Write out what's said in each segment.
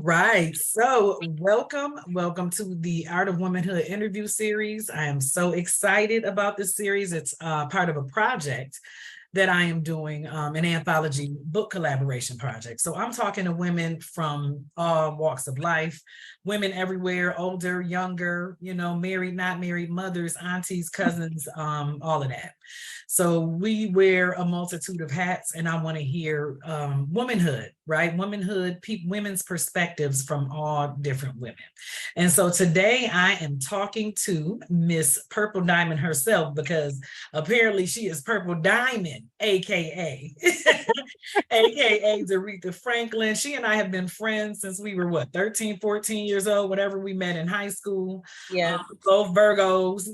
right. So welcome to the Art of Womanhood interview series. I am so excited about this series. It's part of a project that I am doing, an anthology book collaboration project. So I'm talking to women from all walks of life, women everywhere, older, younger, married, not married, mothers, aunties, cousins, all of that. So we wear a multitude of hats, and I want to hear womanhood, right? Womanhood, women's perspectives from all different women. And so today I am talking to Miss Purple Diamond herself, because apparently she is Purple Diamond, aka aka Dorethea Franklin. She and I have been friends since we were 13, 14 years old, whatever. We met in high school. Yeah. Both Virgos.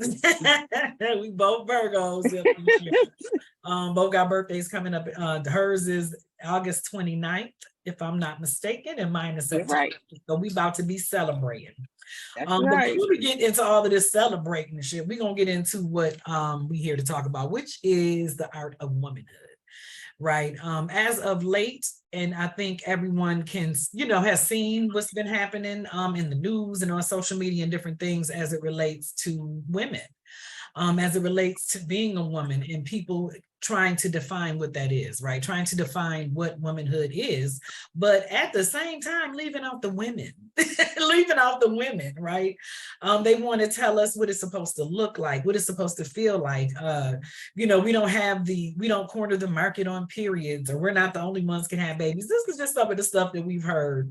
We both Virgos. Both got birthdays coming up. Hers is August 29th, if I'm not mistaken, and mine is September. Right. So we about to be celebrating. That's But right. before we get into all of this celebrating and shit, we're gonna get into what we here to talk about, which is the art of womanhood. Right. As of late, and I think everyone can, has seen what's been happening in the news and on social media and different things as it relates to women, as it relates to being a woman, and people trying to define what that is, right? Trying to define what womanhood is, but at the same time, leaving out the women, leaving out the women, right? They want to tell us what it's supposed to look like, what it's supposed to feel like. We don't corner the market on periods, or we're not the only ones can have babies. This is just some of the stuff that we've heard,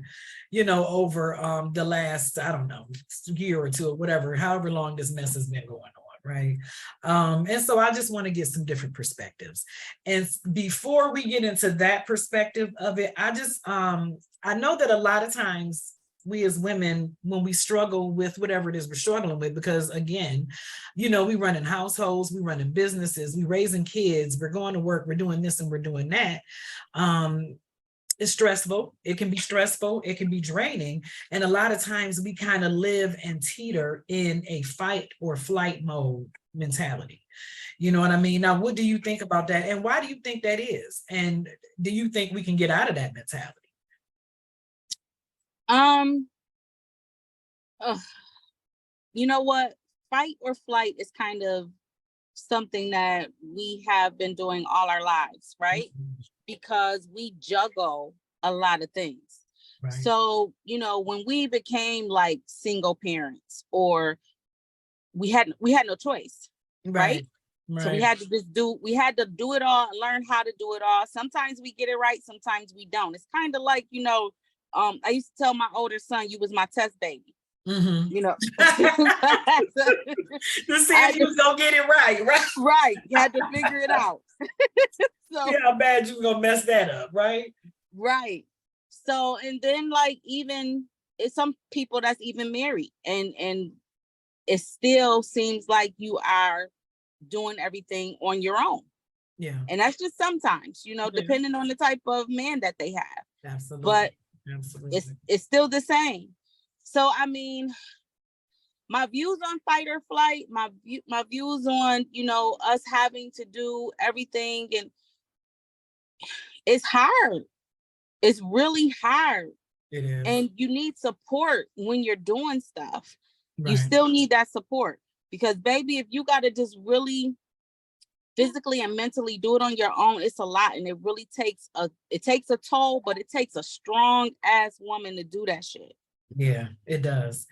over the last, I don't know, year or two or whatever, however long this mess has been going on. Right. And so I just want to get some different perspectives. And before we get into that perspective of it, I know that a lot of times we as women, when we struggle with whatever it is we're struggling with, because again, we run in households, we run in businesses, we raising kids, we're going to work, we're doing this and we're doing that. It's stressful. It can be stressful. It can be draining. And a lot of times we kind of live and teeter in a fight or flight mode mentality. You know what I mean? Now, what do you think about that? And why do you think that is? And do you think we can get out of that mentality? You know what? Fight or flight is kind of something that we have been doing all our lives, right? Mm-hmm. Because we juggle a lot of things. Right. So, when we became like single parents, or we had no choice, right? So we had to do it all, learn how to do it all. Sometimes we get it right, sometimes we don't. It's kind of like, I used to tell my older son, you was my test baby. Mm-hmm. To see if you was gonna get it right. Right. You had to figure it out. So yeah, how bad you gonna mess that up, right? Right. So, and then even it's some people that's even married, and it still seems like you are doing everything on your own. Yeah. And that's just sometimes, depending on the type of man that they have. Absolutely. But absolutely, it's still the same. So, I mean, my views on fight or flight, my views on, us having to do everything, and it's hard. It's really hard. It is. And you need support when you're doing stuff. Right. You still need that support, because baby, if you got to just really physically and mentally do it on your own, it's a lot. And it really takes a toll, but it takes a strong ass woman to do that shit. Yeah, it does.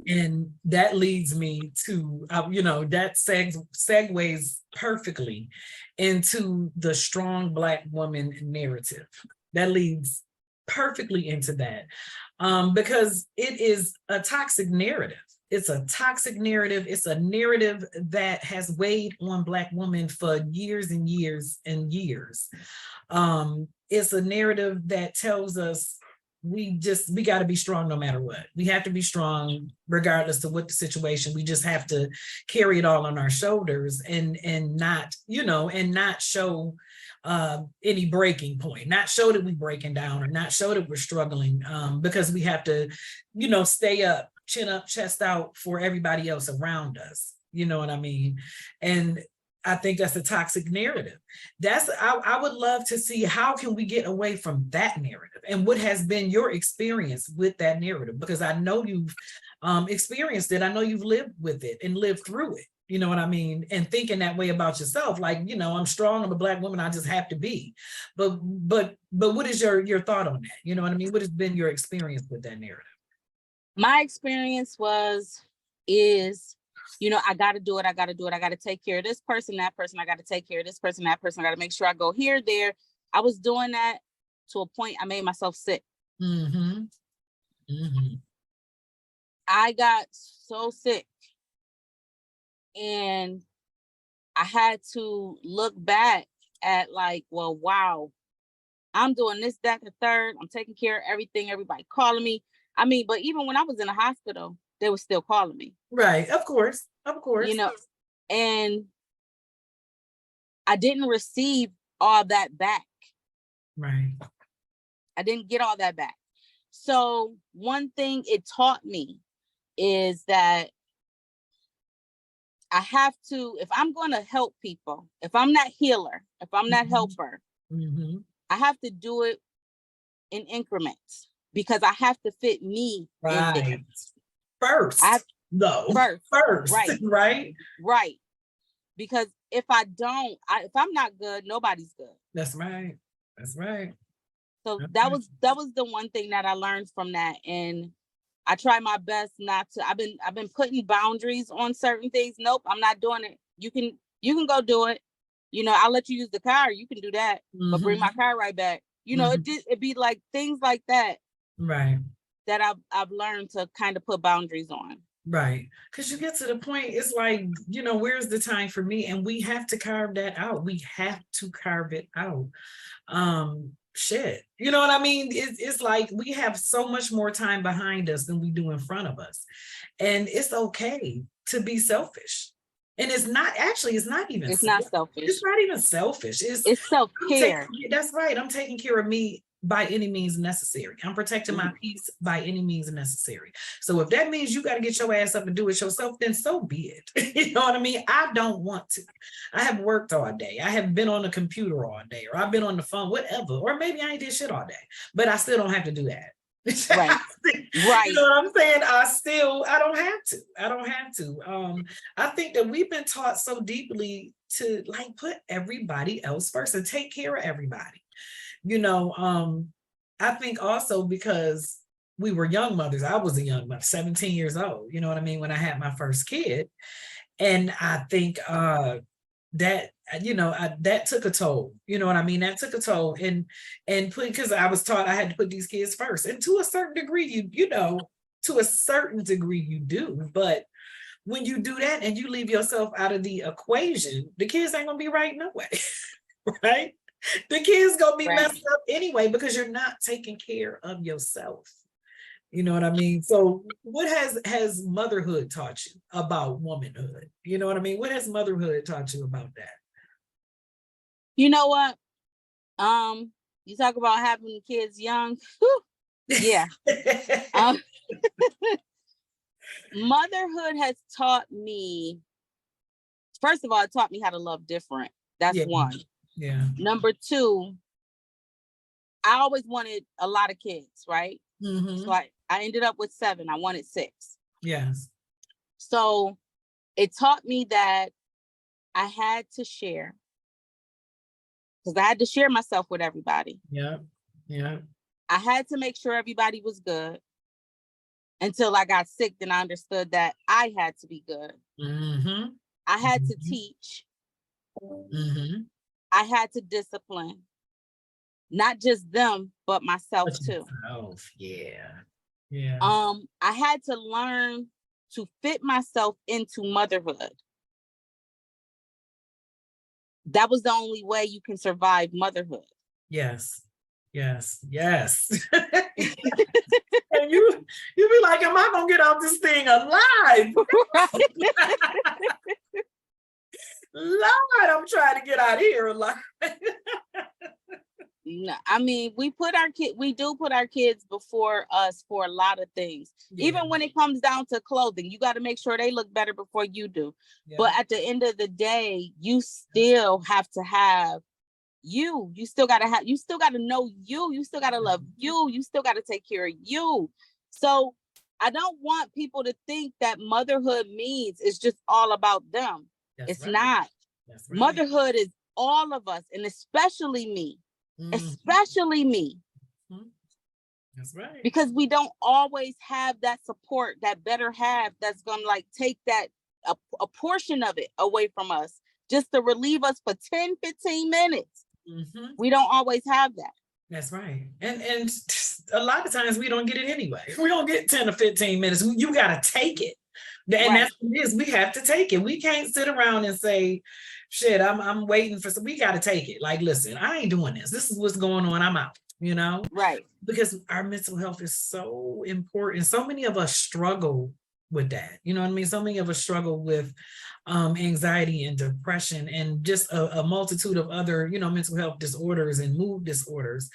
And that leads me to, that segues perfectly into the strong Black woman narrative. That leads perfectly into that, because it is a toxic narrative. It's a toxic narrative. It's a narrative that has weighed on Black women for years and years and years. It's a narrative that tells us we got to be strong no matter what. We have to be strong regardless of what the situation. We just have to carry it all on our shoulders and not show any breaking point, not show that we're breaking down, or not show that we're struggling, because we have to, stay up, chin up, chest out for everybody else around us. You know what I mean? And I think that's a toxic narrative. I would love to see how can we get away from that narrative, and what has been your experience with that narrative, because I know you've experienced it. I know you've lived with it and lived through it. You know what I mean? And thinking that way about yourself, like, you know, I'm strong, I'm a Black woman, I just have to be. But what is your thought on that? You know what I mean? What has been your experience with that narrative? My experience is, you know, I got to do it. I got to take care of this person, that person. I got to take care of this person, that person. I got to make sure I go here, there. I was doing that to a point I made myself sick. Mm-hmm. Mm-hmm. I got so sick, and I had to look back at like, well, wow, I'm doing this, that, the third. I'm taking care of everything. Everybody calling me. I mean, but even when I was in the hospital, they were still calling me. Right. Of course. Of course. You know, and I didn't receive all that back. Right. I didn't get all that back. So one thing it taught me is that I have to, if I'm going to help people, if I'm not healer, if I'm not helper, I have to do it in increments, because I have to fit me in there. First, right? Right. Because if I don't, if I'm not good, nobody's good. That's right. So that was the one thing that I learned from that. And I try my best not to. I've been putting boundaries on certain things. Nope, I'm not doing it. You can go do it. You know, I'll let you use the car. You can do that, but bring my car right back. You know, it'd be like things like that. Right. That I've learned to kind of put boundaries on. Right. Because you get to the point, it's like, you know, where's the time for me? And we have to carve that out. We have to carve it out. Shit. You know what I mean? It's like we have so much more time behind us than we do in front of us. And it's okay to be selfish. And it's not even It's not selfish. It's not even selfish. It's self-care. That's right. I'm taking care of me by any means necessary. I'm protecting my peace by any means necessary. So if that means you got to get your ass up and do it yourself, then so be it. You know what I mean? I don't want to. I have worked all day. I have been on the computer all day, or I've been on the phone, whatever. Or maybe I ain't did shit all day, but I still don't have to do that. Right. You know what I'm saying? I don't have to. I think that we've been taught so deeply to like put everybody else first and take care of everybody. You know, I think also because we were young mothers. I was a young mother, 17 years old, you know what I mean, when I had my first kid. And I think that, you know, that took a toll, you know what I mean? That took a toll, and because I was taught I had to put these kids first. And to a certain degree, you know, to a certain degree you do. But when you do that and you leave yourself out of the equation, the kids ain't gonna be right no way, right? The kids gonna be messed up anyway, because you're not taking care of yourself. You know what I mean? So what has motherhood taught you about womanhood? You know what I mean? What has motherhood taught you about that? You know what? You talk about having kids young. Whew. Yeah. Motherhood has taught me, first of all, it taught me how to love different. That's one. Yeah. Number two, I always wanted a lot of kids, right? So I ended up with 7. I wanted 6. Yes. So it taught me that I had to share, because I had to share myself with everybody. Yeah. Yeah. I had to make sure everybody was good until I got sick. Then I understood that I had to be good. I had to teach. I had to discipline, not just them, but myself too. Yeah. Yeah. I had to learn to fit myself into motherhood. That was the only way you can survive motherhood. Yes. Yes. Yes. And you be like, am I gonna get off this thing alive? Lord, I'm trying to get out of here alive. No, I mean, we do put our kids before us for a lot of things. Yeah. Even when it comes down to clothing, you got to make sure they look better before you do. Yeah. But at the end of the day, you still have to have you. You still got to know you. You still got to love you. You still got to take care of you. So I don't want people to think that motherhood means it's just all about them. It's not. That's right. Motherhood is all of us, and especially me. Especially me. That's right. Because we don't always have that support, that better half that's gonna like take that a portion of it away from us just to relieve us for 10-15 minutes. We don't always have that. That's right. And a lot of times we don't get it anyway. We don't get 10 or 15 minutes. You got to take it. And that's what it is. We have to take it. We can't sit around and say, shit, I'm waiting for some. We got to take it. Like, listen, I ain't doing this. This is what's going on. I'm out, Right. Because our mental health is so important. So many of us struggle with that. You know what I mean? So many of us struggle with anxiety and depression and just a multitude of other, mental health disorders and mood disorders.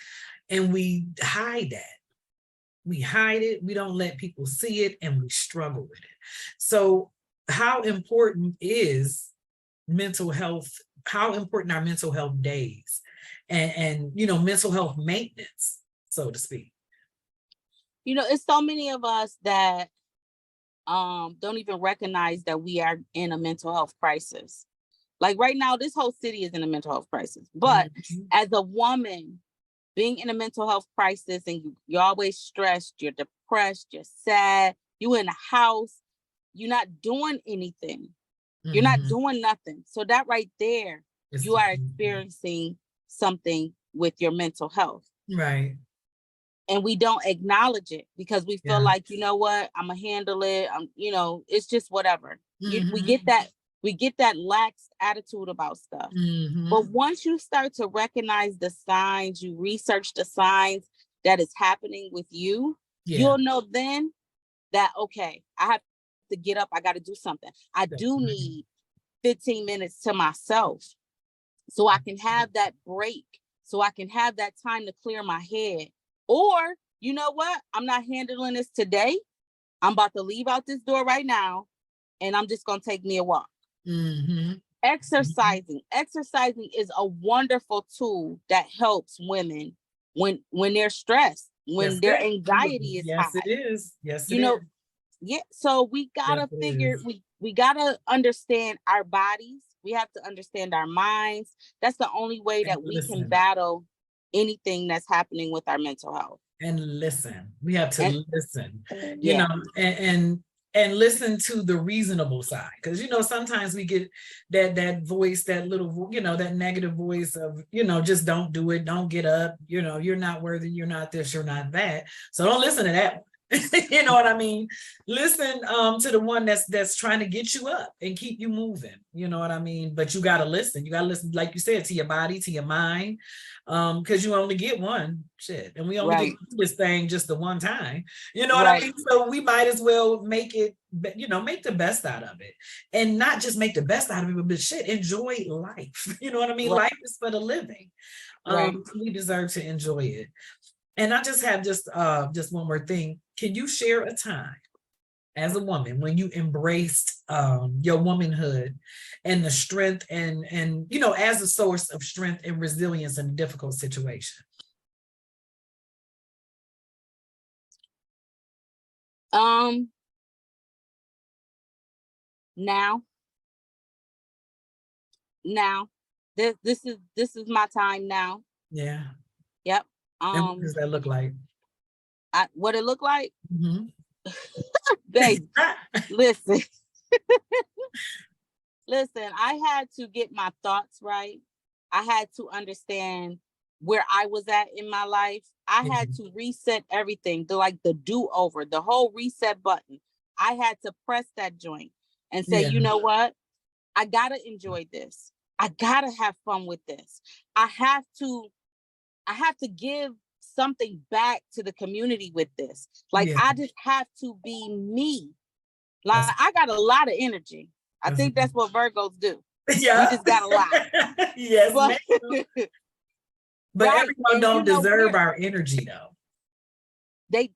And we hide that. We hide it. We don't let people see it, and we struggle with it. So how important is mental health? How important are mental health days and mental health maintenance, so to speak? It's so many of us that don't even recognize that we are in a mental health crisis. Like right now, this whole city is in a mental health crisis. But as a woman, being in a mental health crisis and you're always stressed, you're depressed, you're sad, you're in a house, you're not doing anything. You're not doing nothing. So that right there, you are experiencing something with your mental health. Right. And we don't acknowledge it because we feel like, you know what, I'm gonna handle it. It's just whatever. We get that lax attitude about stuff. But once you start to recognize the signs, you research the signs that is happening with you, you'll know then that, okay, I have to get up. I got to do something. I do need 15 minutes to myself so I can have that break, so I can have that time to clear my head. Or, you know what? I'm not handling this today. I'm about to leave out this door right now, and I'm just going to take me a walk. Exercising is a wonderful tool that helps women when they're stressed, when their anxiety is high. Yes, it is. Yes, it is. Yeah. So we gotta we gotta understand our bodies. We have to understand our minds. That's the only way that we can battle anything that's happening with our mental health. And listen, we have to listen, and listen to the reasonable side. Because, sometimes we get that voice, that little, that negative voice of, just don't do it. Don't get up. You're not worthy. You're not this, you're not that. So don't listen to that one. You know what I mean? Listen to the one that's trying to get you up and keep you moving. You know what I mean? But you got to listen. You got to listen, like you said, to your body, to your mind, because you only get one shit. And we only get this thing just the one time. You know what I mean? So we might as well make it, make the best out of it. And not just make the best out of it, but shit, enjoy life. You know what I mean? Life is for the living. We deserve to enjoy it. And I just have just one more thing. Can you share a time as a woman when you embraced your womanhood and the strength and as a source of strength and resilience in a difficult situation? Now this is my time now. Yeah. Yep. And what does that look like? What it look like? Babe, listen. Listen, I had to get my thoughts right. I had to understand where I was at in my life. I had to reset everything, the do-over, the whole reset button. I had to press that joint and say, you know what? I gotta enjoy this. I gotta have fun with this. I have to give something back to the community with this. I just have to be me. I got a lot of energy. I think that's what Virgos do. Yeah. We just got a lot. Yes. But Right. everyone And don't deserve our energy though. They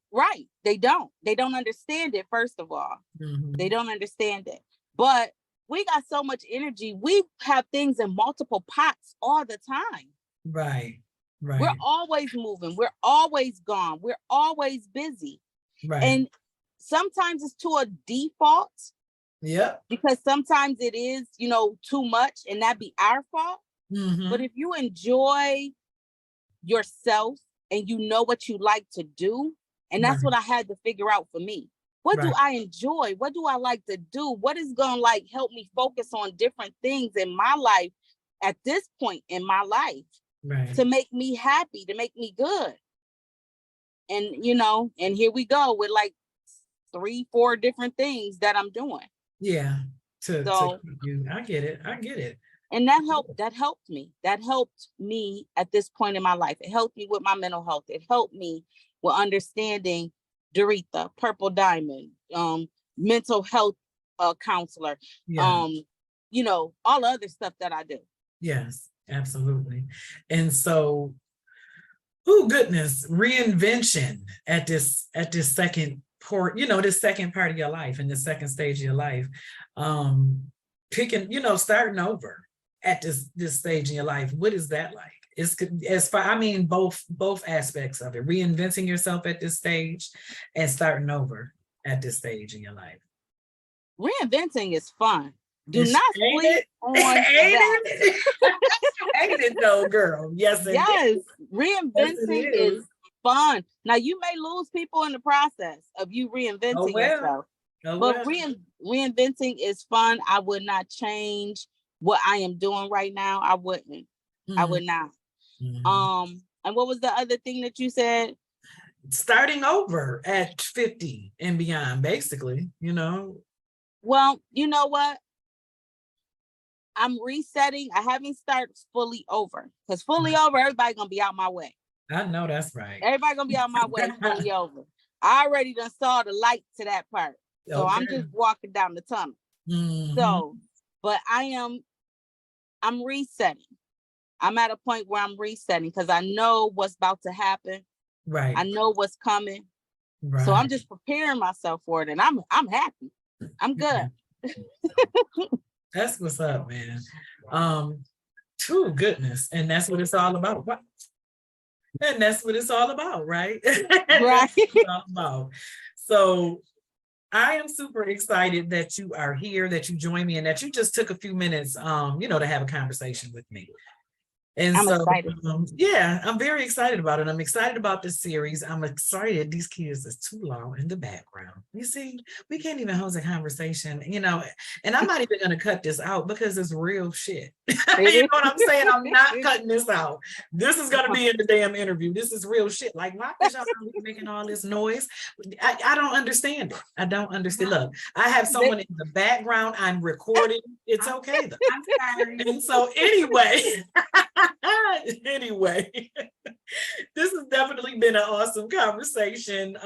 don't understand it. First of all, they don't understand it. But we got so much energy. We have things in multiple pots all the time. Right. We're always moving. We're always gone. We're always busy. Right. And sometimes it's to a default. Yep. Because sometimes it is, too much, and that be our fault. But if you enjoy yourself and you know what you like to do, and that's what I had to figure out for me. What do I enjoy? What do I like to do? What is going to help me focus on different things in my life at this point in my life to make me happy, to make me good? And, and here we go with 3-4 different things that I'm doing. Yeah. To you. I get it. And that helped me. That helped me at this point in my life. It helped me with my mental health. It helped me with understanding Dorethea, Purple Diamond, mental health counselor, all the other stuff that I do. Yes, absolutely. And so, oh goodness, reinvention at this second part, this second part of your life and the second stage of your life. Picking, starting over at this stage in your life. What is that like? It's as far, both aspects of it, reinventing yourself at this stage and starting over at this stage in your life. Reinventing is fun. Do not sleep on that. Ain't it though, girl? Yes, reinventing is fun. Now you may lose people in the process of you reinventing yourself. But reinventing is fun. I would not change what I am doing right now. I wouldn't. I would not. And what was the other thing that you said? Starting over at 50 and beyond, basically, Well, you know what? I'm resetting. I haven't started fully over, because fully over, everybody gonna be out my way. I know that's right. Everybody gonna be out my way fully over. I already done saw the light to that part. So I'm just walking down the tunnel. So, but I'm resetting. I'm at a point where I'm resetting because I know what's about to happen. Right. I know what's coming. Right. So I'm just preparing myself for it, and I'm happy. I'm good. That's what's up, man. True goodness. And that's what it's all about. And that's what it's all about, right? Right. All about. So I am super excited that you are here, that you joined me, and that you just took a few minutes, to have a conversation with me. And I'm excited. I'm very excited about it. I'm excited about this series. I'm excited. These kids is too loud in the background. You see, we can't even hold a conversation, and I'm not even going to cut this out because it's real shit. You know what I'm saying? I'm not cutting this out. This is going to be in the damn interview. This is real shit. Like, why is y'all making all this noise? I don't understand it. I don't understand. Look, I have someone in the background. I'm recording. It's okay though. I'm sorry. And so anyway, this has definitely been an awesome conversation.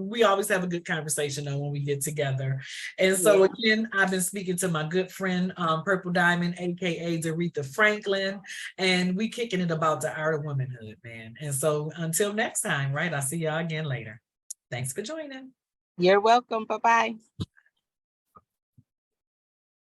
We always have a good conversation though when we get together. And so again, I've been speaking to my good friend, Purple Diamond, aka Dorethea Franklin, and we kicking it about the art of womanhood, man. And so until next time, right? I'll see y'all again later. Thanks for joining. You're welcome. Bye-bye.